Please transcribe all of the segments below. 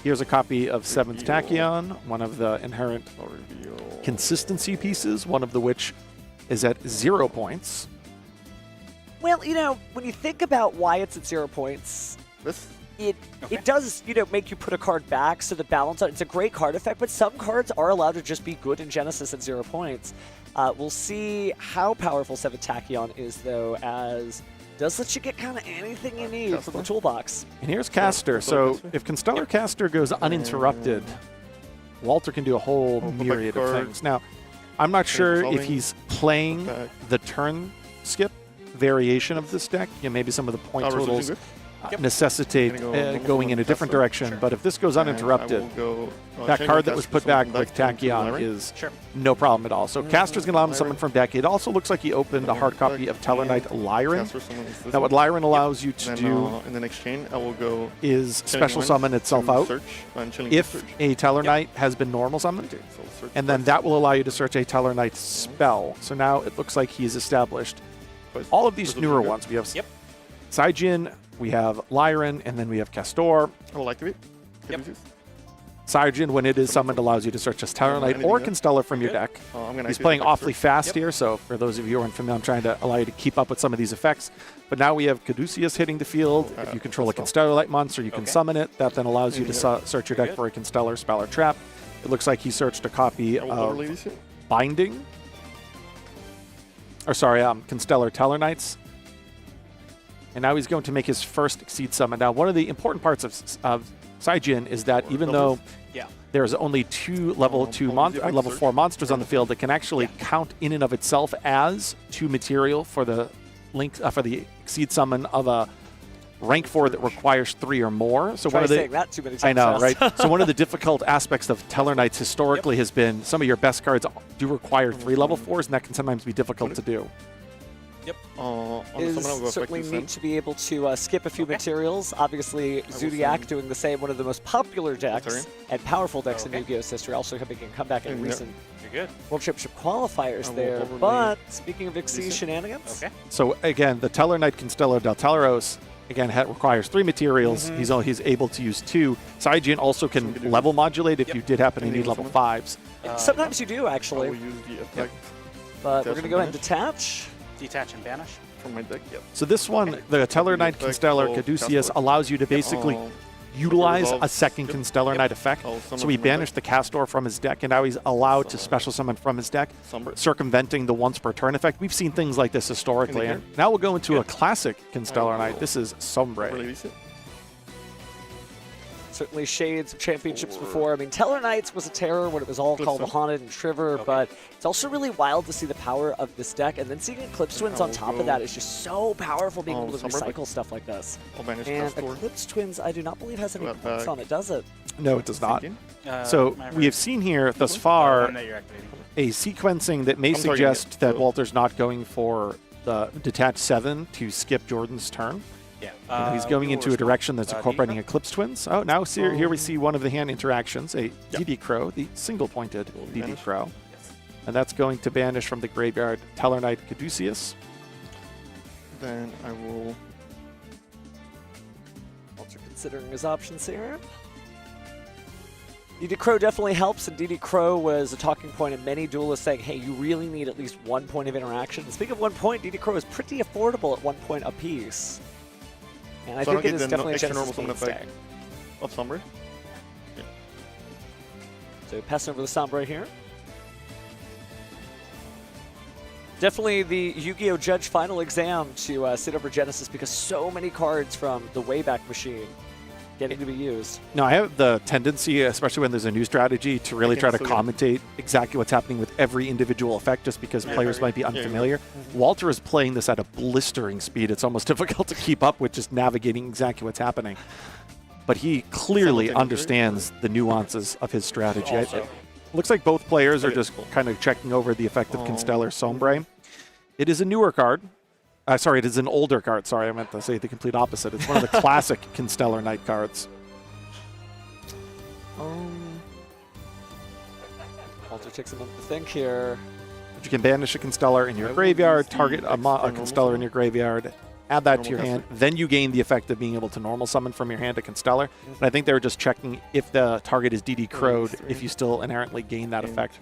Here's a copy of 7th Tachyon, one of the inherent consistency pieces, one of the which is at 0 points. Well, you know, when you think about why it's at 0 points, it does, you know, make you put a card back so the balance out. It's a great card effect, but some cards are allowed to just be good in Genesis at 0 points. We'll see how powerful 7th Tachyon is, though, as does let you get kind of anything you need from the toolbox. And here's Caster. So if Constellar Caster goes uninterrupted, Walter can do a whole myriad of things. Now, I'm not sure if he's playing the turn skip variation of this deck. You know, maybe some of the point totals necessitate going in a different direction. But if this goes uninterrupted, that card that was put back with Tachyon is no problem at all. So Caster's going to allow him to summon from deck. It also looks like he opened a hard copy of Tellarknight Lyran. Now what Lyran allows you to do is special summon itself out if a Tellarknight has been normal summoned. And then that will allow you to search a Tellarknight spell. So now it looks like he's established all of these newer ones. We have Saijin, we have Lyran, and then we have Castor. Saijin, when it is summoned, allows you to search a Tellarknight or Constellar from your deck. He's playing awfully fast here, so for those of you who aren't familiar, I'm trying to allow you to keep up with some of these effects. But now we have Caduceus hitting the field. If you control a Constellar-like monster, you can summon it. That then allows you to search your deck for a Constellar spell or trap. It looks like he searched a copy of Binding. Or sorry, Constellar Tellarknights. And now he's going to make his first Exceed summon. Now, one of the important parts of Saijin is that even though there's only 2 level 4 monsters on the field that can actually count in and of itself as 2 material for the for the Exceed summon of a rank 4 that requires 3 or more. So one of the saying that too many times. I know, right? So one of the difficult aspects of Tellarknights historically has been some of your best cards do require 3 level 4s, and that can sometimes be difficult to do. Is certainly neat to be able to skip a few materials. Obviously, Zodiac doing the same, one of the most popular decks and powerful decks in Yu-Gi-Oh's history, also making a comeback in recent World Championship qualifiers there. But speaking of Exceed shenanigans. So again, the Tellarknight Constellar del Teleros, again, requires 3 materials. He's able to use 2. Saijin also can level modulate if you did happen to need level 5s. Sometimes you do, actually. But we're going to go ahead and detach and banish from my deck. So this one, the Tellarknight Constellar Caduceus, allows you to basically utilize a second Constellar Knight effect. So he banished the Castor from his deck, and now he's allowed to special summon from his deck, circumventing the once per turn effect. We've seen things like this historically. And now we'll go into a classic Constellar Knight. This is Sombre. Certainly shades of championships before. I mean, Tellarknights was a terror when it was all called the Haunted and Triver, but it's also really wild to see the power of this deck, and then seeing Eclipse Twins on top of that is just so powerful, being able to recycle stuff like this. And Eclipse Twins, I do not believe has any points on it, does it? No, it does not. So we have seen here thus far a sequencing that may suggest that Walter's not going for the Detach 7 to skip Jordan's turn. He's going into a direction that's incorporating Eclipse Twins. Oh, now here we see one of the hand interactions, a DD Crow, the single-pointed DD Crow. And that's going to banish from the graveyard Tellarknight Caduceus. Then I will... Also considering his options here. DD Crow definitely helps, and DD Crow was a talking point in many duelists saying, hey, you really need at least 1 point of interaction. And speaking of 1 point, DD Crow is pretty affordable at 1 point apiece. And I think it is definitely a Genesis mainstay. Of Sombre. So passing over the Sombre here. Definitely the Yu-Gi-Oh! Judge final exam to sit over Genesis, because so many cards from the Wayback Machine getting to be used. No, I have the tendency, especially when there's a new strategy, to really try to commentate exactly what's happening with every individual effect, just because players might be unfamiliar. Walter is playing this at a blistering speed. It's almost difficult to keep up with just navigating exactly what's happening. But he clearly understands the nuances of his strategy. It looks like both players are just kind of checking over the effect of Constellar Sombre. It is a newer card. Sorry, it is an older card. Sorry, I meant to say the complete opposite. It's one of the classic Constellar Knight cards. Walter takes a moment to think here. But you can banish a Constellar in your graveyard, target a Constellar in your graveyard, add that to your Normal hand. Then you gain the effect of being able to normal summon from your hand to Constellar. And I think they were just checking if the target is DD Crowed, if you still inherently gain that effect.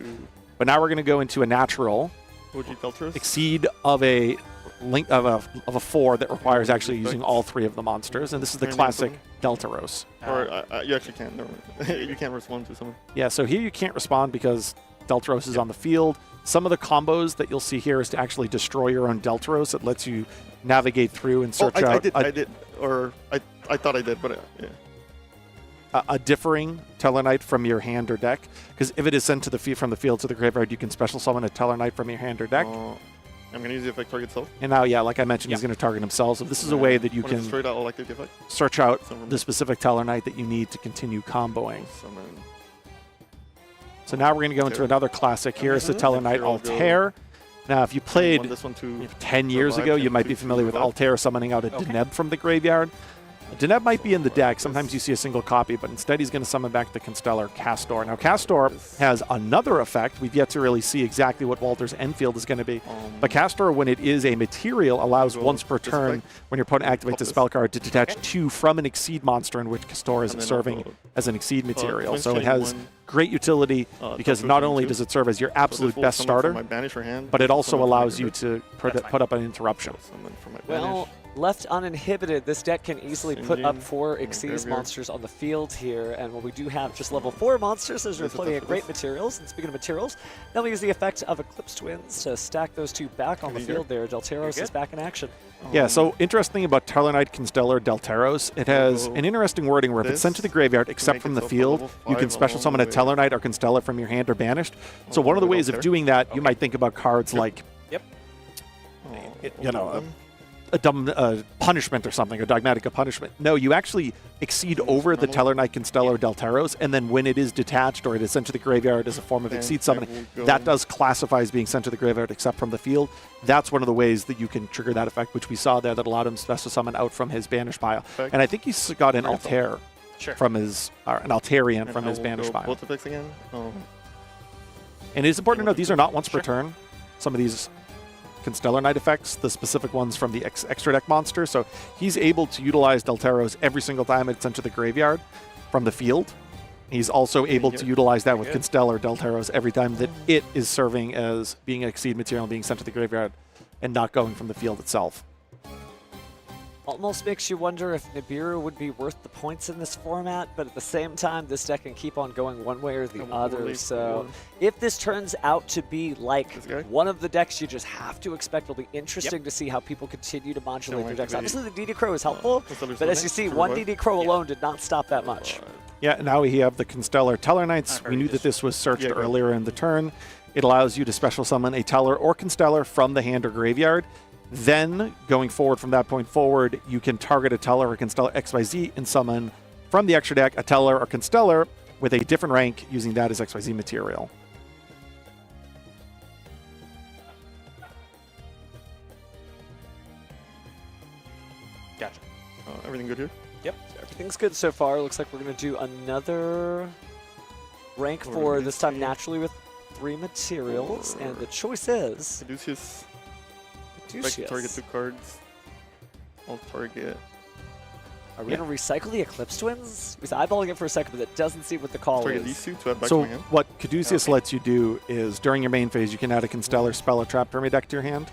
But now we're going to go into a natural exceed of a link of a 4 that requires actually using all 3 of the monsters, and this is the classic Deltaros. Or you actually can't. Never mind. You can't respond to someone. Yeah, so here you can't respond because Deltaros is on the field. Some of the combos that you'll see here is to actually destroy your own Deltaros. It lets you navigate through and search out. I did, or I thought I did, but yeah. A differing Tellarknight from your hand or deck, because if it is sent to the from the field to the graveyard, you can special summon a Tellarknight from your hand or deck. I'm going to use the effect target itself. And now, yeah, like I mentioned, he's going to target himself. So this is a way that you can search out the specific Tellarknight that you need to continue comboing. So now we're going to go into another classic. Here is the Tellarknight Altair. Now, if you played 10 years ago, you might be familiar with Altair summoning out a Deneb from the graveyard. Deneb might be in the deck. Sometimes you see a single copy, but instead he's going to summon back the Constellar Castor. Now, Castor has another effect. We've yet to really see exactly what Walter's Enfield is going to be. But Castor, when it is a material, allows once per turn, when your opponent activates a spell card, to detach 2 from an Exceed monster in which Castor is serving as an Exceed material. So it has great utility because not only does it serve as your absolute best starter, but it also allows you to put up an interruption. Well, left uninhibited, this deck can easily put up 4 Xyz monsters on the field here, and while we do have just level 4 monsters, there's plenty of great materials. And speaking of materials, then we use the effect of Eclipse Twins to stack those 2 back on the field there. Deltaros is back in action. Yeah, so interesting about Tellarknight Constellar Deltaros, it has an interesting wording where if it's sent to the graveyard except from the field, you can special summon a Tellarknight or Constellar from your hand or banished. So one of the ways of doing that, you might think about cards like, you know, a dumb punishment or something, a Dogmatic punishment. No, you actually exceed over the Tellarknight Constellar Deltaros, and then when it is detached or it is sent to the graveyard as a form of exceed summoning, that does classify as being sent to the graveyard except from the field. That's one of the ways that you can trigger that effect, which we saw there that allowed him to special summon out from his banished pile. And I think he's got an Altair from his, or an Altarian from his banished pile. Both effects again. And it is important to note these are not once per turn. Some of these Constellar effects, the specific ones from the extra deck monster. So he's able to utilize Deltaros every single time it's sent to the graveyard from the field. He's also able to utilize that with Constellar Deltaros every time that it is serving as being an Exceed material being sent to the graveyard and not going from the field itself. Almost makes you wonder if Nibiru would be worth the points in this format, but at the same time, this deck can keep on going one way or the other. So if this turns out to be like one of the decks you just have to expect, will be interesting to see how people continue to modulate their decks. Obviously, the DD Crow is helpful, but as you see, one DD Crow alone did not stop that much. Yeah, now we have the Constellar Tellarknights. We knew that this was searched earlier in the turn. It allows you to special summon a Tellar or Constellar from the hand or graveyard. Then, going forward from that point forward, you can target a Tellar or Constellar XYZ and summon from the extra deck a Tellar or Constellar with a different rank using that as XYZ material. Gotcha. Everything good here? Yep, everything's good so far. Looks like we're going to do another rank 4, this time naturally with 3 materials, and the choice is... Target 2 cards. I'll target. Are we going to recycle the Eclipse Twins? I was eyeballing it for a second, but it doesn't seem what the call target is. These 2 to add back so to my hand. What Caduceus lets you do is during your main phase, you can add a Constellar spell or trap permadeck to your hand.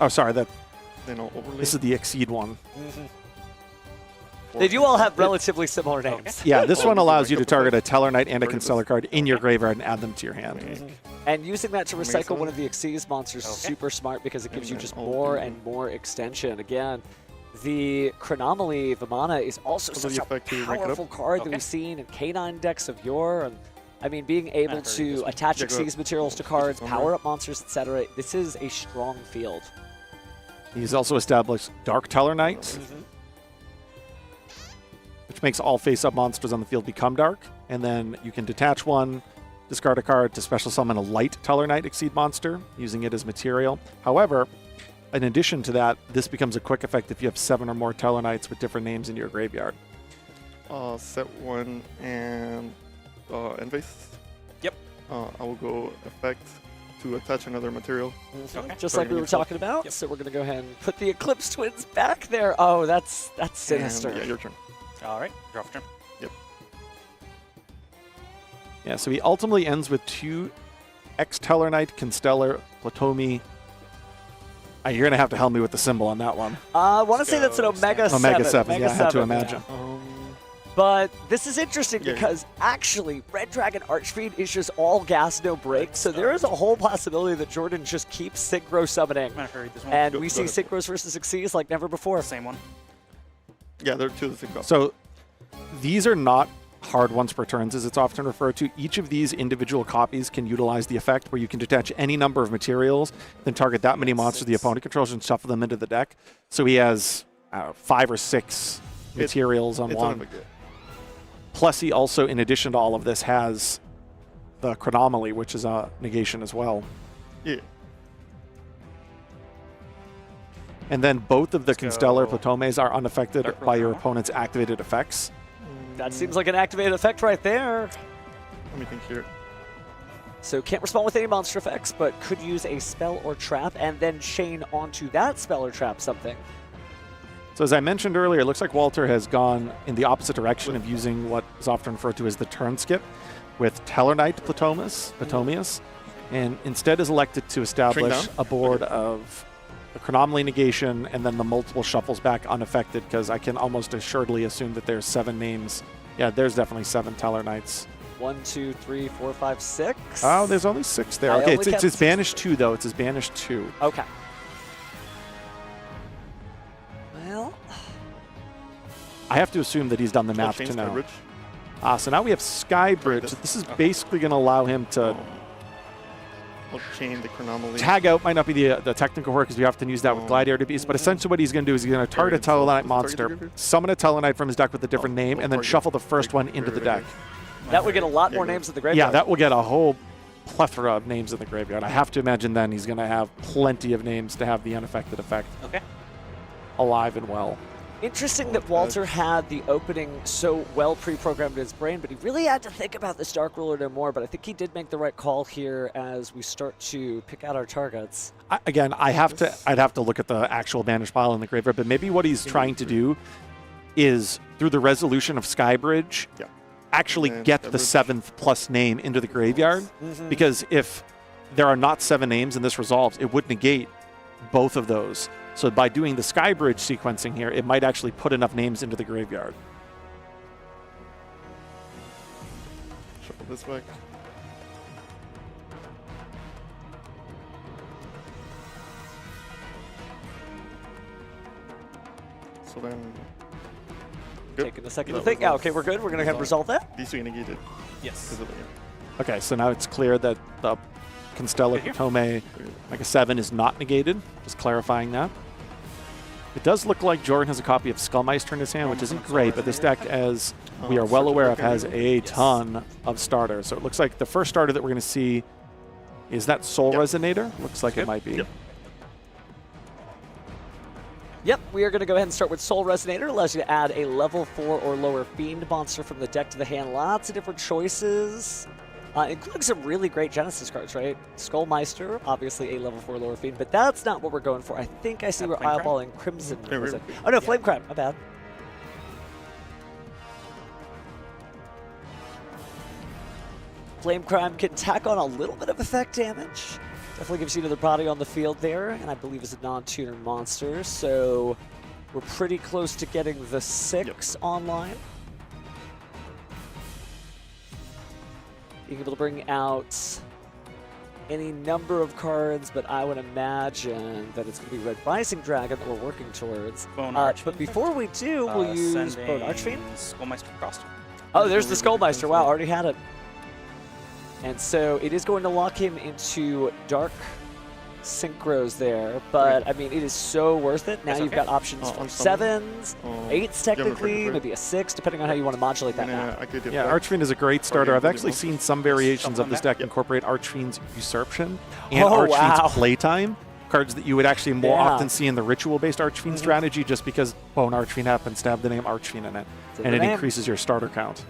Oh, sorry, this is the Exceed one. They do all have relatively similar names. Yeah, this one allows you to target a Tellarknight and a Constellar card in your graveyard and add them to your hand. And using that to recycle one of the Xyz monsters is super smart because it gives you just more and more extension. Again, the Chronomaly Vimana is also such a powerful card that we've seen in K9 decks of yore. And I mean, being able to attach Xyz materials to cards, power up monsters, etc. This is a strong field. He's also established Dark Tellarknight, which makes all face-up monsters on the field become dark. And then you can detach one, discard a card to special summon a light Tellarknight Exceed monster, using it as material. However, in addition to that, this becomes a quick effect if you have 7 or more Tellarknights with different names in your graveyard. Set 1 and Envase. Yep. I will go effect to attach another material. Okay. Just like we were talking about. Yep. So we're going to go ahead and put the Eclipse Twins back there. Oh, that's sinister. And, yeah, your turn. All right. Draw for turn. Yep. Yeah, so he ultimately ends with 2 Tellarknight, Constellar, Platomi. You're going to have to help me with the symbol on that one. I want to say that's an Omega 7. Omega 7, Omega yeah, I had to 7, imagine. But this is interesting because actually Red Dragon Archfiend is just all gas, no brakes. So there is a whole possibility that Jordan just keeps Synchro summoning. And we see Synchros versus Xyz like never before. Same one. Yeah, they're 2 of the same. So these are not hard ones per turns, as it's often referred to. Each of these individual copies can utilize the effect where you can detach any number of materials, then target that many monsters the opponent controls and shuffle them into the deck. So he has 5 or 6 materials on one. Plus, he also, in addition to all of this, has the Chronomaly, which is a negation as well. Yeah. And then both of the Constellar Platomes are unaffected by your opponent's activated effects. That seems like an activated effect right there. Let me think here. So can't respond with any monster effects, but could use a spell or trap and then chain onto that spell or trap something. So as I mentioned earlier, it looks like Walter has gone in the opposite direction of using what is often referred to as the turn skip with Tellarknight Platomius, and instead is elected to establish a board of the Chronomaly negation and then the multiple shuffles back unaffected, because I can almost assuredly assume that there's 7 names. Yeah, there's definitely 7 Tellarknights. 1, 2, 3, 4, 5, 6. Oh, there's only 6 there. Okay, it's his banished 2 though. It's his banished 2. Okay. Well, I have to assume that he's done the math to know. So now we have Skybridge. This is basically going to allow him to I'll chain the Chronomaly. tag out. Might not be the technical word because we often use that with Gladiator Beast, but essentially what he's going to do is he's going to target a Tellarknight monster, summon a Tellarknight from his deck with a different name, and then shuffle the first one into the deck. that would get a lot more names in the graveyard. Yeah, that will get a whole plethora of names in the graveyard. I have to imagine then he's going to have plenty of names to have the unaffected effect alive and well. Interesting that Walter had the opening so well pre-programmed in his brain, but he really had to think about this Dark Ruler no more. But I think he did make the right call here as we start to pick out our targets. I'd have to look at the actual banished pile in the graveyard, but maybe what he's trying to do is, through the resolution of Skybridge, actually get the 7th plus name into the graveyard. Because if there are not 7 names and this resolves, it would negate both of those. So by doing the Skybridge sequencing here, it might actually put enough names into the graveyard. Shuffle this back. So then... Taking a second to think. Yeah, okay, we're good. We're going to have resolve that. These 2 negated. Yes. Okay, so now it's clear that the Constellar Platomi Omega 7 is not negated. Just clarifying that. It does look like Jordan has a copy of Skullmeister in his hand, which isn't great, but this deck, as we are well aware of, has a ton of starters. So it looks like the first starter that we're going to see is that Soul Resonator. Looks like it might be. Yep, we are going to go ahead and start with Soul Resonator. Allows you to add a level 4 or lower Fiend monster from the deck to the hand. Lots of different choices, including some really great Genesis cards, right? Skullmeister, obviously a level 4 lower Fiend, but that's not what we're going for. I think I see we're eyeballing Crimson. Oh no, Flame Crab, my bad. Flame Crime can tack on a little bit of effect damage. Definitely gives you another body on the field there, and I believe is a non-tuner monster, so we're pretty close to getting the 6 online. Being able to bring out any number of cards, but I would imagine that it's going to be Red Rising Dragon that we're working towards. But before we do, we'll use Bone Archfiend. Skullmeister Frost. Oh, there's the Skullmeister. Wow, already had it. And so it is going to lock him into Dark Synchros there, but I mean, it is so worth it. Now you've got options for 7s, 8s technically, maybe a 6, depending on how you want to modulate that map. Yeah, Archfiend is a great starter. I've actually seen some variations of this deck incorporate Archfiend's Usurpation and Archfiend's Playtime, cards that you would actually more often see in the ritual-based Archfiend strategy, just because Bone Archfiend happens to have the name Archfiend in it, and it increases your starter count.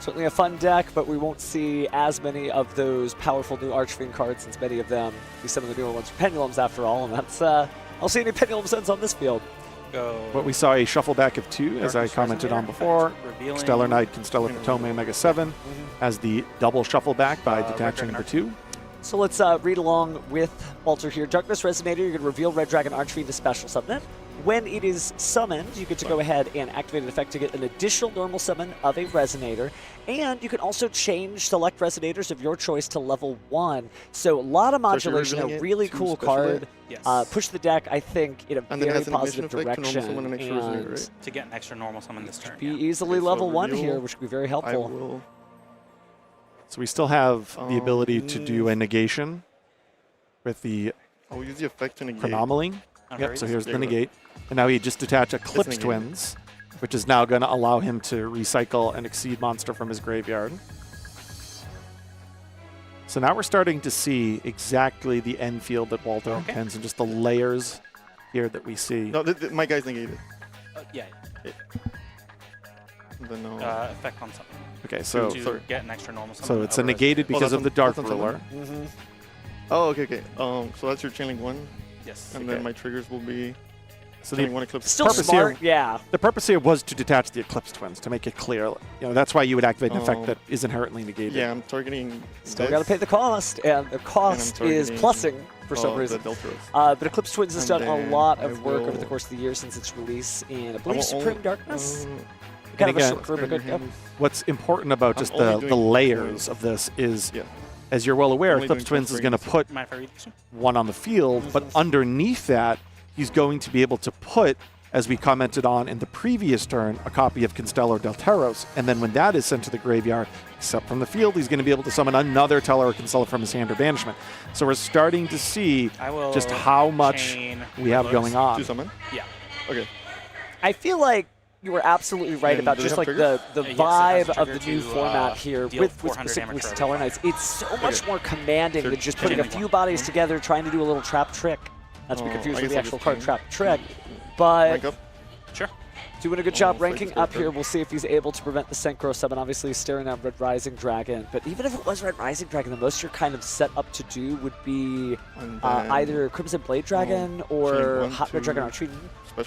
Certainly a fun deck, but we won't see as many of those powerful new Archfiend cards since many of them be some of the newer ones are Pendulums after all, and that's I'll see any Pendulum Sends on this field. But we saw a shuffle back of 2, as I commented on before. Tellarknight, Constellar Potome, Omega 7 as the double shuffle back by detaching the 2. So let's read along with Walter here. Darkness Resonator, you're going to reveal Red Dragon Archfiend to special summon it. When it is summoned, you get to go ahead and activate an effect to get an additional normal summon of a Resonator. And you can also change select Resonators of your choice to level 1. So a lot of modulation, a really cool card. Yes. Push the deck, I think, in a very positive direction. To get an extra normal summon this turn. Be easily level 1 here, which could be very helpful. So we still have the ability to do a negation with the I'll use the effect to negate. Chronomaly. Yep, so here's the negate. And now he just detach Eclipse Twins, which is now going to allow him to recycle an Exceed monster from his graveyard. So now we're starting to see exactly the end field that Walter intends and just the layers here that we see. No, my guy's negated. Yeah. Effect on something. Okay, so get an extra normal summon. So it's a negated because of the Dark Ruler. Oh, okay. So that's your chaining 1. Yes. And then my triggers will be so chaining 1 Eclipse. Still smart, yeah. The purpose here was to detach the Eclipse Twins, to make it clear. That's why you would activate an effect that is inherently negated. Yeah, I'm targeting. Still got to pay the cost, and the cost is plussing for some reason. But Eclipse Twins has done a lot of work over the course of the year since its release, and I believe Supreme Darkness. And again, what's important about just the layers of this is, as you're well aware, Eclipse Twins is going to put 1 on the field, but underneath that, he's going to be able to put, as we commented on in the previous turn, a copy of Constellar Delteros. And then when that is sent to the graveyard, except from the field, he's going to be able to summon another Tellar or Constellar from his hand or banishment. So we're starting to see just how much we have going on. 2 summon? Yeah. Okay. I feel like you were absolutely right about just like the vibe of the new format here with specifically Tellarknights. It's so much more commanding than just putting a few bodies together trying to do a little trap trick. Not to be confused with the actual card trap trick. But doing a good job ranking up here. We'll see if he's able to prevent the Synchro summon. Obviously staring at Red Rising Dragon. But even if it was Red Rising Dragon, the most you're kind of set up to do would be either Crimson Blade Dragon or Hot Red Dragon Archfiend.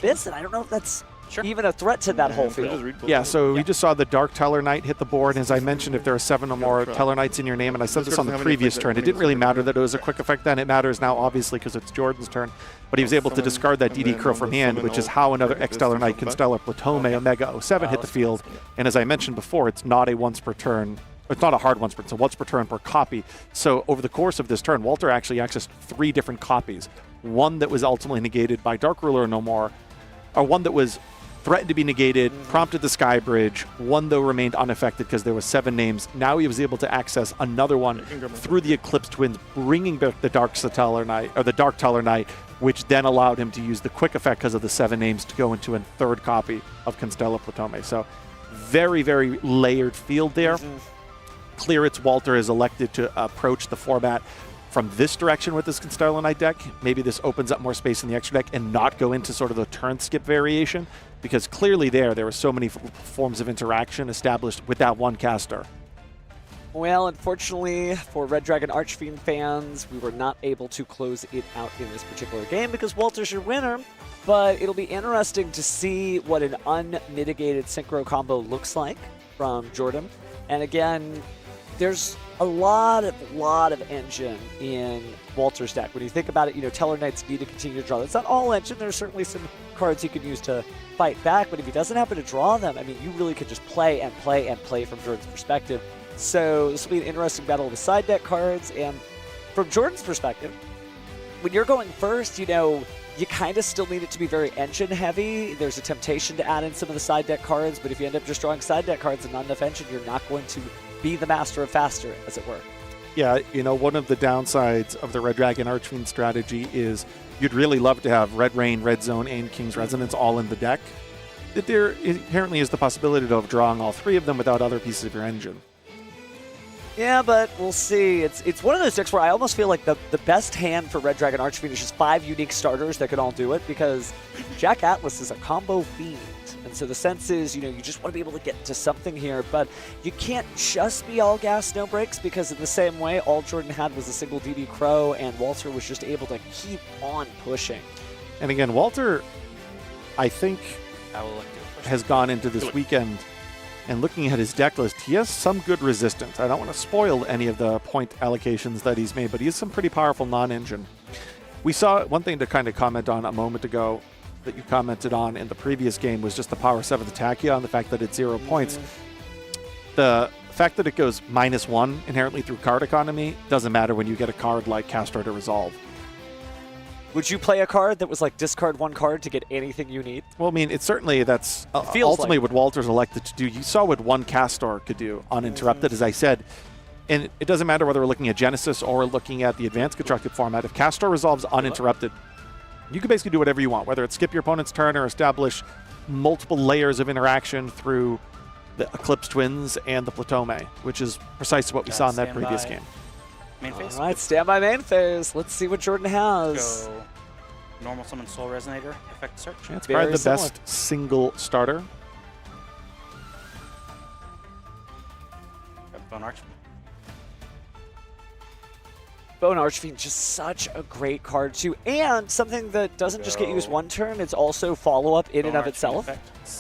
This, and I don't know if that's even a threat to that whole field. Yeah, so we just saw the Dark Tellarknight hit the board, and as I mentioned, if there are 7 or more Tellarknights in your name, and I said this on the previous turn, it didn't really matter that it was a quick effect then. It matters now, obviously, because it's Jordan's turn. But he was able to discard that DD Crow from hand, which is how another X-Tellarknight, Constellar Potome, Omega 07 hit the field. And as I mentioned before, it's not a once per turn. It's not a hard once per turn, it's a once per turn per copy. So over the course of this turn, Walter actually accessed 3 different copies. One that was ultimately negated by Dark Ruler no more, or one that was threatened to be negated, prompted the Sky Bridge. 1, though, remained unaffected because there were 7 names. Now he was able to access another one through the Eclipse Twins, bringing back the Dark Tellarknight, or the Dark Tellarknight, which then allowed him to use the quick effect because of the 7 names to go into a 3rd copy of Constellar Potome. So very, very layered field there. Clear it's Walter is elected to approach the format from this direction with this Tellarknight deck. Maybe this opens up more space in the extra deck and not go into sort of the turn skip variation, because clearly there were so many forms of interaction established with that one caster. Well, unfortunately for Red Dragon Archfiend fans, we were not able to close it out in this particular game because Walter's your winner. But it'll be interesting to see what an unmitigated Synchro combo looks like from Jordan. And again, there's a lot of engine in Walter's deck. When you think about it, Tellarknights need to continue to draw. That's not all engine. There's certainly some cards he could use to fight back, but if he doesn't happen to draw them, I mean, you really could just play and play and play from Jordan's perspective. So this will be an interesting battle of the side deck cards, and from Jordan's perspective, when you're going first, you kind of still need it to be very engine heavy. There's a temptation to add in some of the side deck cards, but if you end up just drawing side deck cards and not enough engine, you're not going to be the master of faster, as it were. Yeah, one of the downsides of the Red Dragon Archfiend strategy is you'd really love to have Red Rain, Red Zone, and King's Resonance all in the deck. That there apparently is the possibility of drawing all 3 of them without other pieces of your engine. Yeah, but we'll see. It's one of those decks where I almost feel like the best hand for Red Dragon Archfiend is just 5 unique starters that can all do it, because Jack Atlas is a combo fiend. And so the sense is, you know, you just want to be able to get to something here, but you can't just be all gas, no brakes, because in the same way, all Jordan had was a single DD Crow, and Walter was just able to keep on pushing. And again, Walter, I think, has gone into this weekend and looking at his deck list, he has some good resistance. I don't want to spoil any of the point allocations that he's made, but he has some pretty powerful non-engine. We saw one thing to kind of comment on a moment ago that you commented on in the previous game was just the Power 7th Tachyon, and the fact that it's 0 points. The fact that it goes -1 inherently through card economy doesn't matter when you get a card like Castor to resolve. Would you play a card that was like discard 1 card to get anything you need? Well, I mean, it's certainly that's feels ultimately like what Walter's elected to do. You saw what one Castor could do uninterrupted, as I said. And it doesn't matter whether we're looking at Genesis or we're looking at the advanced constructed format. If Castor resolves uninterrupted, you can basically do whatever you want, whether it's skip your opponent's turn or establish multiple layers of interaction through the Eclipse Twins and the Platome, which is precisely what we saw in that previous game. Main phase. All right, stand by main phase. Let's see what Jordan has. Go normal summon Soul Resonator, effect search. Yeah, it's Very probably the similar. best single starter. Bone Arch. Bone Archfiend, just such a great card too, and something that doesn't just get used one turn, it's also follow-up in and of itself.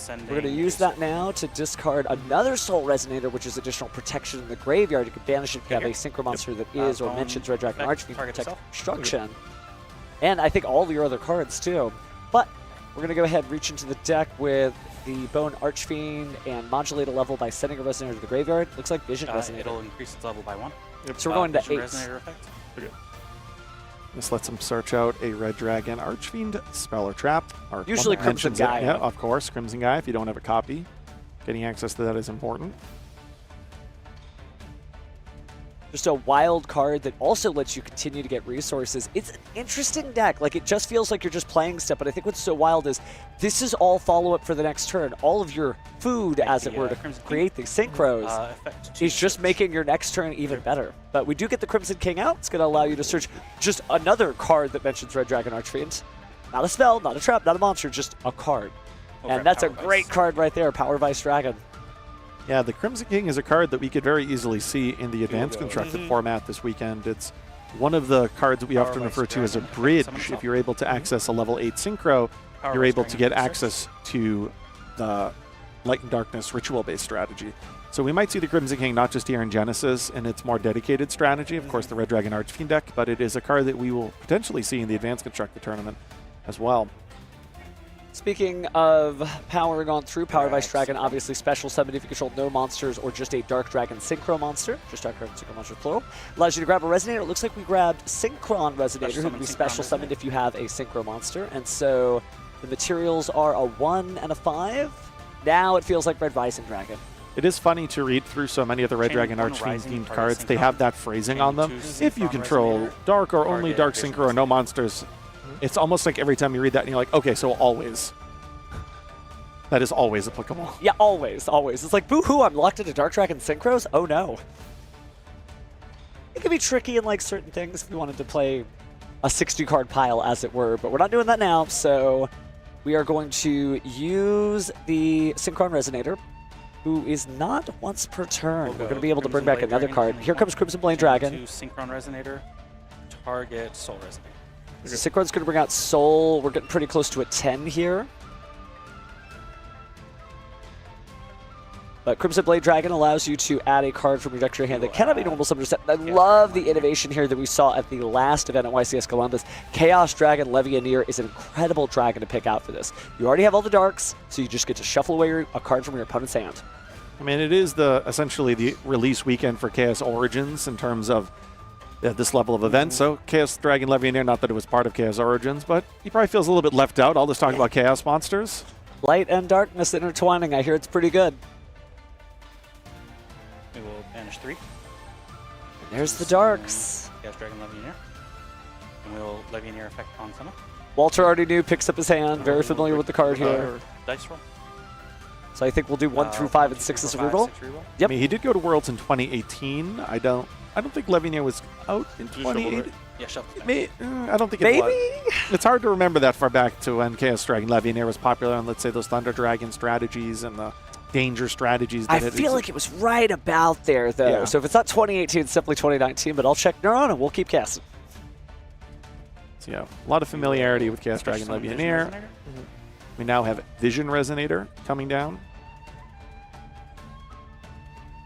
We're going to use that now to discard another Soul Resonator, which is additional protection in the graveyard. You can banish it if you have a Synchro monster that is or mentions Red Dragon Archfiend, protect destruction. And I think all of your other cards too. But we're going to go ahead and reach into the deck with the Bone Archfiend and modulate a level by sending a Resonator to the graveyard. Looks like Vision Resonator. It'll increase its level by 1. So we're going to Vision 8. Resonator effect. Okay. This lets him search out a Red Dragon Archfiend, spell or trap. Or Usually one that Crimson mentions it. Guy. Yeah, of course, Crimson Guy, if you don't have a copy. Getting access to that is important. Just a wild card that also lets you continue to get resources. It's an interesting deck. Like, it just feels like you're just playing stuff, but I think what's so wild is this is all follow-up for the next turn. All of your food, as it were, to create these synchros is just making your next turn even better. But we do get the Crimson King out. It's going to allow you to search just another card that mentions Red Dragon Archfiend. Not a spell, not a trap, not a monster, just a card. And that's a great card right there, Power Vice Dragon. Yeah, the Crimson King is a card that we could very easily see in the advanced constructed format this weekend. It's one of the cards that we often refer to as a bridge. If you're able to access a level 8 Synchro, you're able to get access to the Light and Darkness ritual-based strategy. So we might see the Crimson King not just here in Genesis in its more dedicated strategy, of course the Red Dragon Archfiend deck, but it is a card that we will potentially see in the advanced constructed tournament as well. Speaking of powering on through Power Vice Dragon, obviously special summon if you control no monsters or just a Dark Dragon Synchro monster, just Dark Dragon Synchro monster plural, allows you to grab a Resonator. It looks like we grabbed Synchron Resonator, who can be special summoned if you have a Synchro monster. And so the materials are a 1 and a 5. Now it feels like Red Rising Dragon. It is funny to read through so many of the Red Dragon Archfiend themed cards. They have that phrasing on them. If you control Dark or only Dark Synchro or no monsters, it's almost like every time you read that and you're like, okay, so always. That is always applicable. Yeah, always, always. It's like, boo-hoo, I'm locked into Dark Dragon Synchros? Oh no. It can be tricky in like certain things if you wanted to play a 60-card pile, as it were, but we're not doing that now, so we are going to use the Synchron Resonator, who is not once per turn. We're going to be able to bring back another card. Here comes Crimson Blade Dragon. Synchron Resonator, target Soul Resonator. Synchron's going to bring out Soul. We're getting pretty close to a 10 here. But Crimson Blade Dragon allows you to add a card from your deck to your hand that cannot be normal summoned. I love the innovation here that we saw at the last event at YCS Columbus. Chaos Dragon Levianeer is an incredible dragon to pick out for this. You already have all the darks, so you just get to shuffle away a card from your opponent's hand. I mean, it is essentially the release weekend for Chaos Origins in terms of this level of event. So Chaos Dragon Levianeer, not that it was part of Chaos Origins, but he probably feels a little bit left out. All this talking about Chaos monsters. Light and darkness intertwining. I hear it's pretty good. We will banish 3. There's the darks. Chaos Dragon Levianeer. And we'll Levianeer effect on summon. Walter already knew, picks up his hand. Very familiar with the card here. Dice roll. So I think we'll do 1 through 5 and 6 as a reroll. Yep. I mean, he did go to Worlds in 2018. I don't I don't think Levineer was out in 2018. Yeah, shuffle. I don't think it was. It's hard to remember that far back to when Chaos Dragon Levineer was popular on, let's say, those Thunder Dragon strategies and the danger strategies. I feel like it was right about there, though. Yeah. So if it's not 2018, it's simply 2019, but I'll check Neuron and we'll keep casting. So, yeah, a lot of familiarity with Chaos Dragon Levineer. We now have Vision Resonator coming down.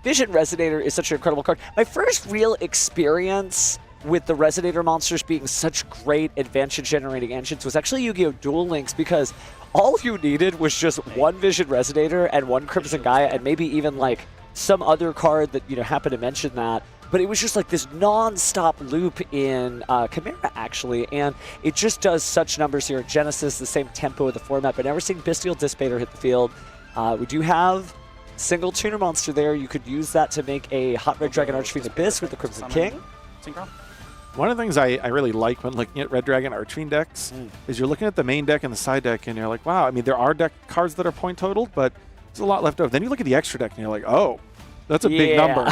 Vision Resonator is such an incredible card. My first real experience with the Resonator monsters being such great advantage-generating engines was actually Yu-Gi-Oh! Duel Links, because all you needed was just one Vision Resonator and one Crimson Gaia, and maybe even like some other card that happened to mention that. But it was just like this non-stop loop in Chimera, actually, and it just does such numbers here at Genesis, the same tempo of the format. But now we're seeing Bestial Dissipator hit the field. We do have single tuner monster there. You could use that to make a Hot Red Dragon Archfiend Abyss with the Crimson King. One of the things I really like when looking at Red Dragon Archfiend decks is you're looking at the main deck and the side deck, and you're like, wow, I mean, there are deck cards that are point totaled, but there's a lot left over. Then you look at the extra deck, and you're like, oh, that's a big number.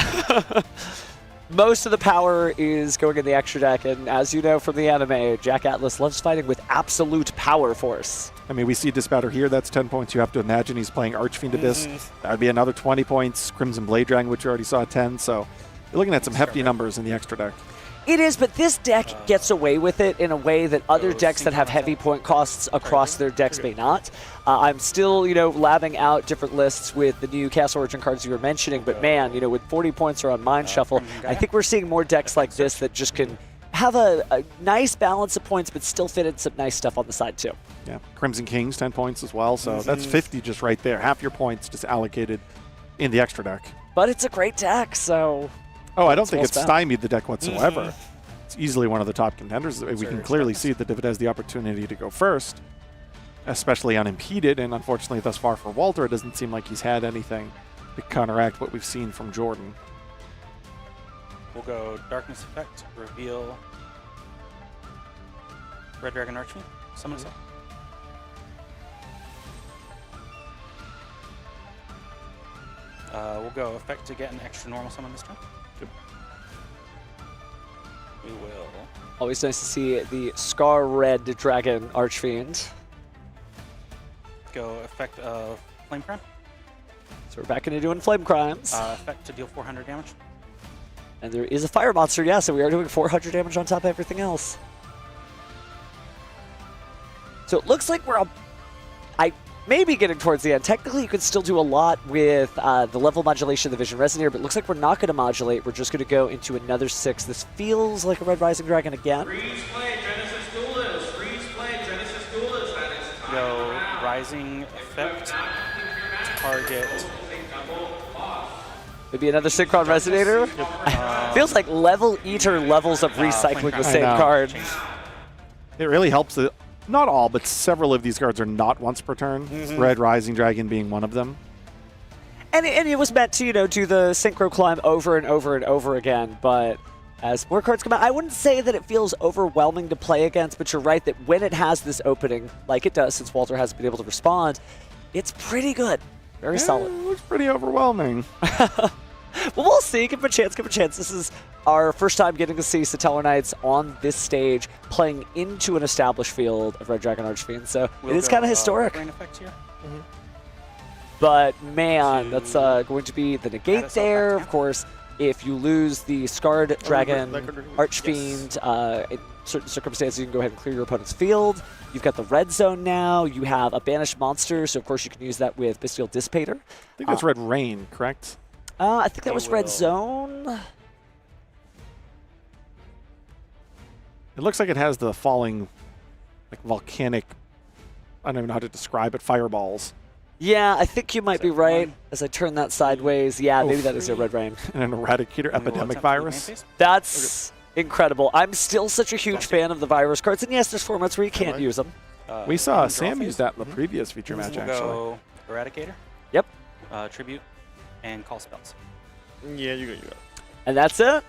Most of the power is going in the extra deck, and as you know from the anime, Jack Atlas loves fighting with absolute power force. I mean, we see Dispouter here, that's 10 points. You have to imagine he's playing Archfiend Abyss. That would be another 20 points. Crimson Blade Dragon, which you already saw, 10. So you're looking at some hefty numbers in the extra deck. It is, but this deck gets away with it in a way that other decks that have heavy point costs across their decks may not. I'm still, labbing out different lists with the new Cast Origin cards you were mentioning, but man, with 40 points around Mind Shuffle, I think we're seeing more decks like this that just can have a nice balance of points, but still fit in some nice stuff on the side too. Yeah, Crimson King's 10 points as well, so that's 50 just right there. Half your points just allocated in the extra deck. But it's a great deck, so... Oh, I don't think it's stymied the deck whatsoever. It's easily one of the top contenders. We can clearly see that if it has the opportunity to go first, especially unimpeded, and unfortunately thus far for Walter, it doesn't seem like he's had anything to counteract what we've seen from Jordan. We'll go Darkness Effect, reveal Red Dragon Archfiend, summon us up. We'll go Effect to get an extra normal summon this turn. We will. Always nice to see the Scar Red Dragon Archfiend. Go Effect of Flame Crime. So we're back into doing Flame Crimes. Effect to deal 400 damage. And there is a Fire Monster, yeah, so we are doing 400 damage on top of everything else. So it looks like we're maybe getting towards the end. Technically, you could still do a lot with the level modulation of the Vision Resonator, but it looks like we're not going to modulate. We're just going to go into another 6. This feels like a Red Rising Dragon again. Freeze play, Genesis Duelist. Freeze play, Genesis Duelist. That is Go Rising Effect, target. Maybe another Synchron Resonator. Feels like level eater levels of recycling the same card. It really helps that not all, but several of these cards are not once per turn. Red Rising Dragon being one of them. And it was meant to, do the Synchro Climb over and over and over again, but as more cards come out, I wouldn't say that it feels overwhelming to play against, but you're right that when it has this opening, like it does since Walter hasn't been able to respond, it's pretty good. Very solid. It looks pretty overwhelming. Well, we'll see. Give him a chance. Give him a chance. This is our first time getting to see Tellarknights on this stage playing into an established field of Red Dragon Archfiend, so it is kind of historic. Effect here. But man, that's going to be the negate there. Of course, if you lose the Scarred Dragon Archfiend, in certain circumstances, you can go ahead and clear your opponent's field. You've got the red zone now. You have a banished monster, so of course you can use that with Bestial Dissipator. I think that's Red Rain, correct? I think that was red zone. It looks like it has the falling, like volcanic, I don't even know how to describe it, fireballs. Yeah, I think you might be right. As I turn that sideways, yeah, maybe that is a red rain. And an Eradicator epidemic virus. That's incredible. I'm still such a huge fan of the virus cards, and yes, there's formats where you can't use them. We saw Sam use that in the previous feature match, actually. Go Eradicator. Yep. Tribute and call spells. Yeah, you got. And that's it.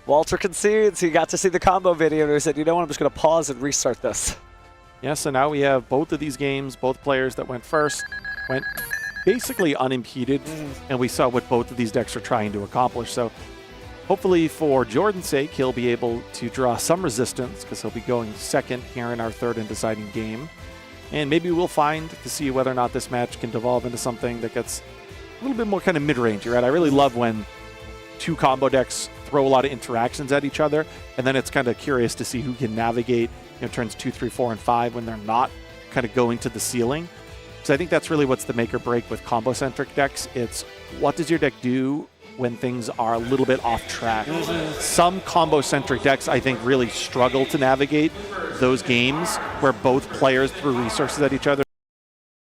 Walter concedes. He got to see the combo video, and he said, you know what, I'm just going to pause and restart this. Yeah, so now we have both of these games, both players that went first, went basically unimpeded, and we saw what both of these decks are trying to accomplish. So hopefully for Jordan's sake, he'll be able to draw some resistance because he'll be going second here in our third and deciding game. And maybe we'll find to see whether or not this match can devolve into something that gets a little bit more kind of mid-range, right? I really love when two combo decks throw a lot of interactions at each other, and then it's kind of curious to see who can navigate turns 2, 3, 4, and 5 when they're not kind of going to the ceiling. So I think that's really what's the make or break with combo-centric decks. It's what does your deck do when things are a little bit off track. Some combo-centric decks, I think, really struggle to navigate those games where both players threw resources at each other